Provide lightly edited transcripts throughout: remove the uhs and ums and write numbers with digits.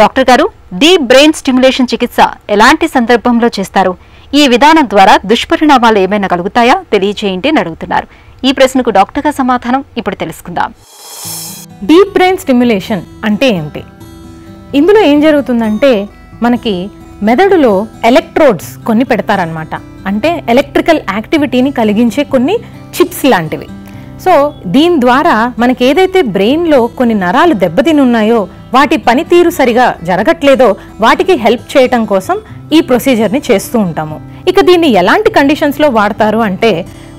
Doctor గారు, deep brain stimulation చికిత్స ఎలాంటి సందర్భంలో చేస్తారు? ఈ విధానం ద్వారా దుష్పరిణామాలు ఏమైనా కలుగుతాయా తెలియజేయండి అని అడుగుతున్నారు. ఈ ప్రశ్నకు డాక్టర్ గారి సమాధానం ఇప్పుడు తెలుసుకుందాం. డీప్ బ్రెయిన్ స్టిమ్యులేషన్ అంటే ఏంటి? ఇందులో ఏం జరుగుతుందంటే మనకి మెదడులో ఎలక్ట్రోడ్స్ కొన్ని పెడతారనమాట. అంటే ఎలక్ట్రికల్ యాక్టివిటీని కలిగించే కొన్ని చిప్స్ లాంటివి. సో దీని ద్వారా మనకి ఏదైతే బ్రెయిన్లో కొన్ని నరాలు దెబ్బతిని ఉన్నాయో, వాటి పనితీరు సరిగా జరగట్లేదో వాటికి హెల్ప్ చేయటం కోసం ఈ ప్రొసీజర్ని చేస్తూ ఉంటాము. ఇక దీన్ని ఎలాంటి కండిషన్స్లో వాడతారు అంటే,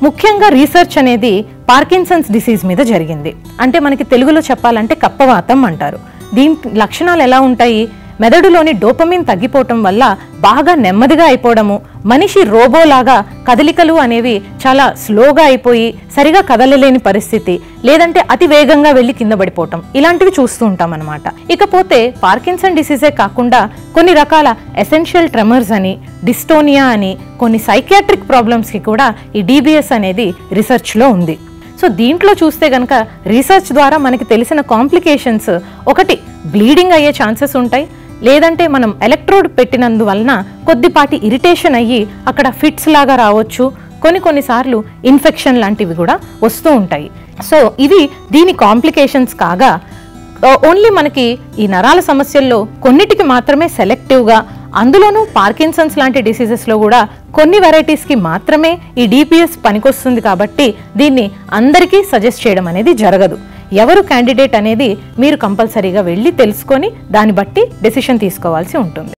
ముఖ్యంగా రీసెర్చ్ అనేది పార్కిన్సన్స్ డిసీజ్ మీద జరిగింది. అంటే మనకి తెలుగులో చెప్పాలంటే కప్పవాతం అంటారు. దీని లక్షణాలు ఎలా ఉంటాయి? మెదడులోని డోపమిన్ తగ్గిపోవటం వల్ల బాగా నెమ్మదిగా అయిపోవడము, మనిషి రోబోలాగా కదలికలు అనేవి చాలా స్లోగా అయిపోయి సరిగా కదలలేని పరిస్థితి, లేదంటే అతి వేగంగా వెళ్ళి కింద పడిపోవటం, ఇలాంటివి చూస్తూ ఉంటాం అనమాట. ఇకపోతే పార్కిన్సన్ డిసీజే కాకుండా కొన్ని రకాల ఎసెన్షియల్ ట్రెమర్స్ అని, డిస్టోనియా అని, కొన్ని సైకియాట్రిక్ ప్రాబ్లమ్స్కి కూడా ఈ డిబిఎస్ అనేది రీసెర్చ్లో ఉంది. సో దీంట్లో చూస్తే కనుక రీసెర్చ్ ద్వారా మనకి తెలిసిన కాంప్లికేషన్స్, ఒకటి బ్లీడింగ్ అయ్యే ఛాన్సెస్ ఉంటాయి, లేదంటే మనం ఎలక్ట్రోడ్ పెట్టినందువలన కొద్దిపాటి ఇరిటేషన్ అయ్యి అక్కడ ఫిట్స్ లాగా రావచ్చు, కొన్నిసార్లు ఇన్ఫెక్షన్ లాంటివి కూడా వస్తూ ఉంటాయి. సో ఇవి దీని కాంప్లికేషన్స్ కాగా, ఓన్లీ మనకి ఈ నరాల సమస్యల్లో కొన్నిటికి మాత్రమే సెలెక్టివ్గా, అందులోనూ పార్కిన్సన్స్ లాంటి డిసీజెస్లో కూడా కొన్ని వెరైటీస్కి మాత్రమే ఈ డిపిఎస్ పనికొస్తుంది. కాబట్టి దీన్ని అందరికీ సజెస్ట్ చేయడం అనేది జరగదు. ఎవరు క్యాండిడేట్ అనేది మీరు కంపల్సరీగా వెళ్ళి తెలుసుకొని దాన్ని బట్టి డెసిషన్ తీసుకోవాల్సి ఉంటుంది.